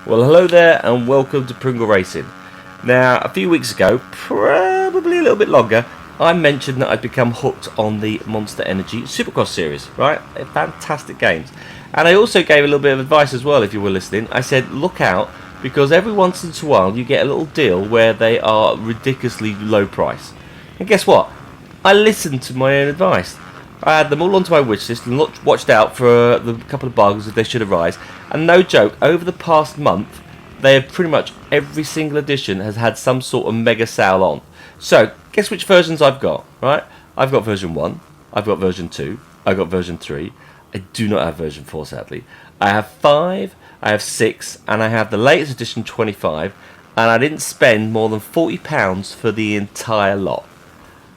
Well, hello there and welcome to Pringle Racing. Now, a few weeks ago, probably a little bit longer, I mentioned that I'd become hooked on the Monster Energy Supercross series, right? They're fantastic games. And I also gave a little bit of advice as well, if you were listening. I said, look out, because every once in a while you get a little deal where they are ridiculously low price. And guess what? I listened to my own advice. I had them all onto my wish list and watched out for the couple of bugs if they should arise. And no joke, over the past month, they have pretty much every single edition has had some sort of mega sale on. So, guess which versions I've got, right? I've got version 1, I've got version 2, I've got version 3. I do not have version 4, sadly. I have 5, I have 6, and I have the latest edition 25, and I didn't spend more than £40 for the entire lot.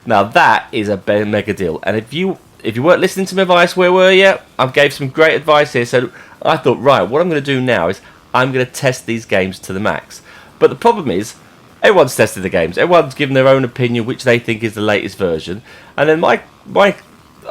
Now that is a mega deal, and if you weren't listening to my advice, where were you? I gave some great advice here, so I thought, right, what I'm going to do now is I'm going to test these games to the max. But the problem is, everyone's tested the games. Everyone's given their own opinion, which they think is the latest version. And then my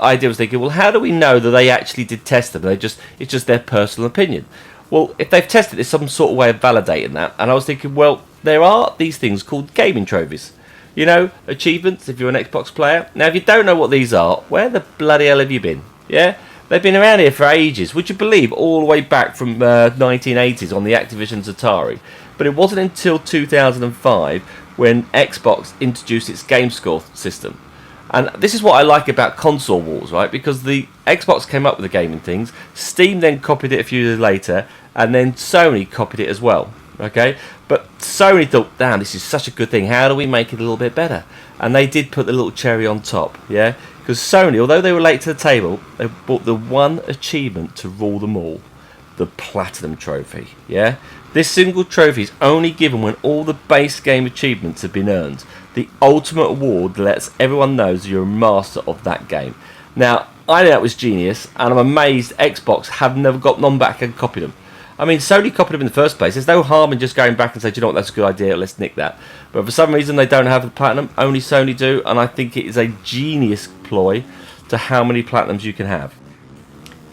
idea was thinking, well, how do we know that they actually did test them? It's just their personal opinion. Well, if they've tested it, there's some sort of way of validating that. And I was thinking, well, there are these things called gaming trophies. You know, achievements if you're an Xbox player. Now, if you don't know what these are, where the bloody hell have you been? Yeah? They've been around here for ages. Would you believe all the way back from 1980s on the Activision's Atari? But it wasn't until 2005 when Xbox introduced its game score system. And this is what I like about console wars, right? Because the Xbox came up with the gaming things, Steam then copied it a few years later, and then Sony copied it as well. Okay, but Sony thought, damn, this is such a good thing. How do we make it a little bit better? And they did put the little cherry on top, yeah? Because Sony, although they were late to the table, they brought the one achievement to rule them all, the Platinum Trophy, yeah? This single trophy is only given when all the base game achievements have been earned. The ultimate award lets everyone know you're a master of that game. Now, I think that was genius, and I'm amazed Xbox have never got none back and copied them. I mean, Sony copied them in the first place. There's no harm in just going back and saying, do you know what, that's a good idea, let's nick that. But for some reason, they don't have the Platinum. Only Sony do, and I think it is a genius ploy to how many Platinums you can have.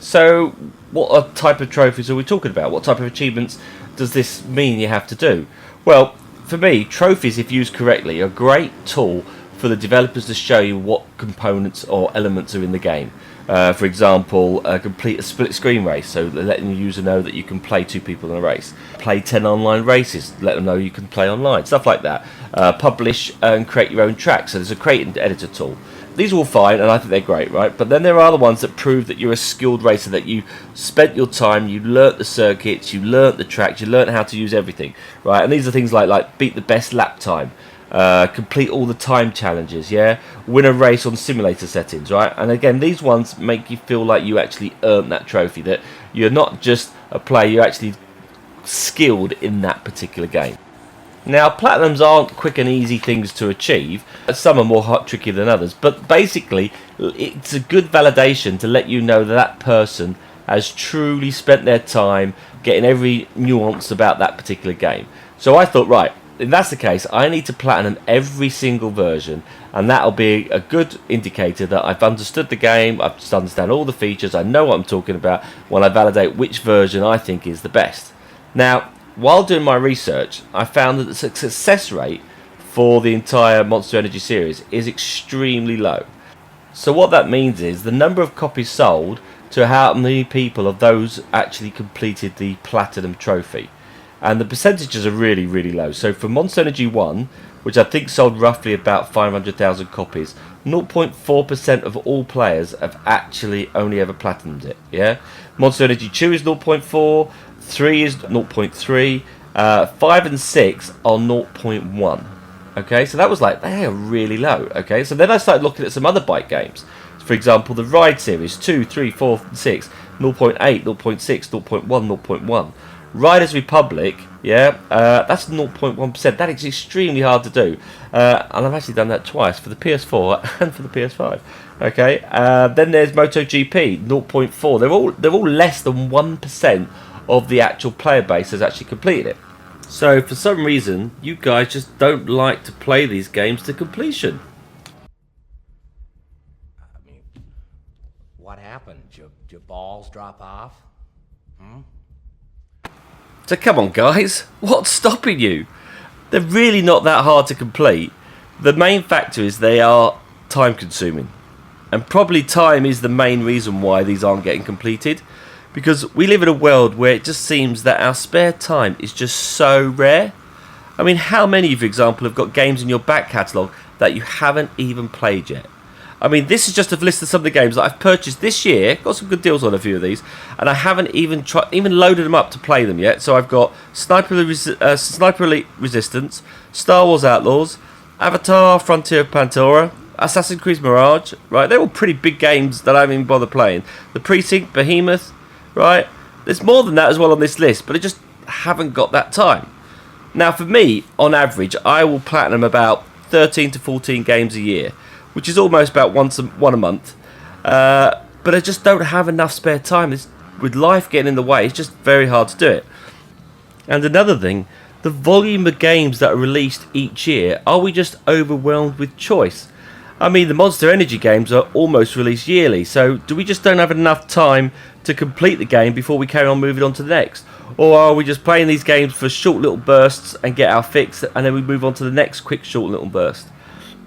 So, what type of trophies are we talking about? What type of achievements does this mean you have to do? Well, for me, trophies, if used correctly, are a great tool for the developers to show you what components or elements are in the game. For example, complete a split screen race, so letting the user know that you can play 2 people in a race. Play 10 online races, let them know you can play online, stuff like that. Publish and create your own track, so there's a create and editor tool. These are all fine, and I think they're great, right? But then there are the ones that prove that you're a skilled racer, that you spent your time, you learnt the circuits, you learnt the tracks, you learnt how to use everything, right? And these are things like beat the best lap time. Complete all the time challenges, yeah? Win a race on simulator settings, right? And again, these ones make you feel like you actually earned that trophy, that you're not just a player, you're actually skilled in that particular game. Now, Platinums aren't quick and easy things to achieve. Some are more tricky than others, but basically, it's a good validation to let you know that person has truly spent their time getting every nuance about that particular game. So I thought, right, if that's the case, I need to platinum every single version, and that'll be a good indicator that I've understood the game, I've just understand all the features, I know what I'm talking about when I validate which version I think is the best. Now, while doing my research, I found that the success rate for the entire Monster Energy series is extremely low. So what that means is the number of copies sold to how many people of those actually completed the Platinum Trophy. And the percentages are really, really low. So for Monster Energy 1, which I think sold roughly about 500,000 copies, 0.4% of all players have actually only ever platinumed it. Yeah, Monster Energy 2 is 0.4, 3 is 0.3, 5 and 6 are 0.1. Okay, so that was like, they are really low. Okay, so then I started looking at some other bike games. For example, the Ride series 2, 3, 4, 6, 0.8, 0.6, 0.1, 0.1. Riders Republic, yeah, that's 0.1%. That is extremely hard to do, and I've actually done that twice for the PS4 and for the PS5. Okay, then there's MotoGP, 0.4. They're all less than 1% of the actual player base has actually completed it. So for some reason, you guys just don't like to play these games to completion. I mean, what happened? Did your balls drop off? So come on guys, what's stopping you? They're really not that hard to complete. The main factor is they are time consuming. And probably time is the main reason why these aren't getting completed. Because we live in a world where it just seems that our spare time is just so rare. I mean, how many, for example, have got games in your back catalogue that you haven't even played yet? I mean, this is just a list of some of the games that I've purchased this year. Got some good deals on a few of these, and I haven't even loaded them up to play them yet. So I've got Sniper Elite Resistance, Star Wars Outlaws, Avatar: Frontier of Pandora, Assassin's Creed Mirage. Right, they're all pretty big games that I haven't even bothered playing. The Precinct, Behemoth. Right, there's more than that as well on this list, but I just haven't got that time. Now, for me, on average, I will platinum about 13 to 14 games a year, which is almost about one a month. But I just don't have enough spare time. With life getting in the way, it's just very hard to do it. And another thing, the volume of games that are released each year, are we just overwhelmed with choice? I mean, the Monster Energy games are almost released yearly, so do we just don't have enough time to complete the game before we carry on moving on to the next? Or are we just playing these games for short little bursts and get our fix, and then we move on to the next quick short little burst?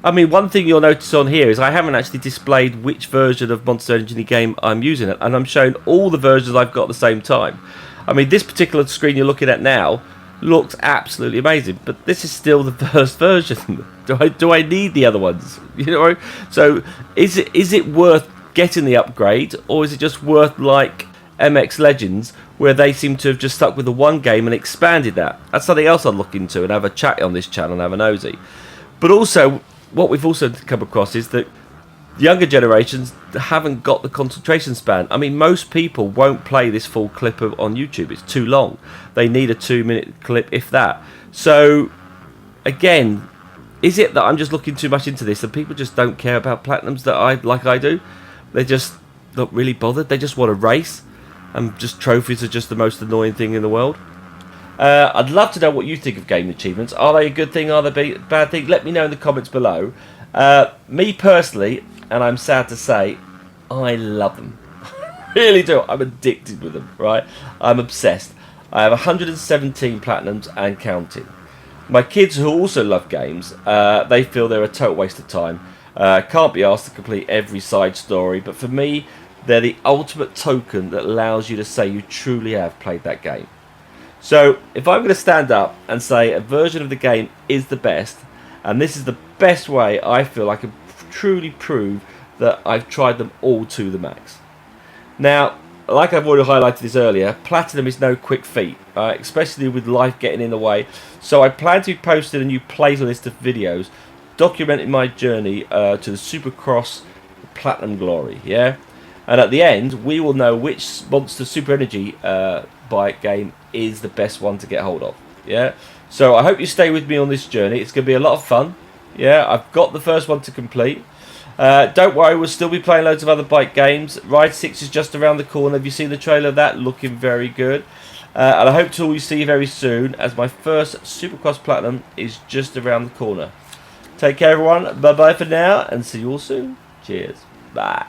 I mean, one thing you'll notice on here is I haven't actually displayed which version of Monster Energy game I'm using, and I'm showing all the versions I've got at the same time. I mean, this particular screen you're looking at now looks absolutely amazing, but this is still the first version. Do I need the other ones? You know, so is it worth getting the upgrade, or is it just worth like MX Legends, where they seem to have just stuck with the one game and expanded that? That's something else I'd look into and have a chat on this channel and have a nosy. But also, what we've also come across is that younger generations haven't got the concentration span. I mean, most people won't play this full clip on YouTube. It's too long. They need a 2-minute clip, if that. So, again, is it that I'm just looking too much into this and people just don't care about platinums like I do? They're just not really bothered. They just want to race, and just trophies are just the most annoying thing in the world. I'd love to know what you think of game achievements. Are they a good thing? Are they a bad thing? Let me know in the comments below. Me personally, and I'm sad to say, I love them. Really do. I'm addicted with them, right? I'm obsessed. I have 117 platinums and counting. My kids, who also love games, they feel they're a total waste of time. Can't be asked to complete every side story, but for me, they're the ultimate token that allows you to say you truly have played that game. So, if I'm going to stand up and say a version of the game is the best, and this is the best way I feel I can truly prove that I've tried them all to the max. Now, like I've already highlighted this earlier, platinum is no quick feat, especially with life getting in the way. So I plan to be posting a new playlist of videos documenting my journey to the Supercross Platinum Glory, yeah? And at the end, we will know which Monster Super Energy bike game is the best one to get hold of, yeah? So I hope you stay with me on this journey. It's going to be a lot of fun, yeah? I've got the first one to complete. Don't worry, we'll still be playing loads of other bike games. Ride 6 is just around the corner. Have you seen the trailer of that? Looking very good. And I hope to see you very soon, as my first Supercross Platinum is just around the corner. Take care, everyone. Bye-bye for now, and see you all soon. Cheers. Bye.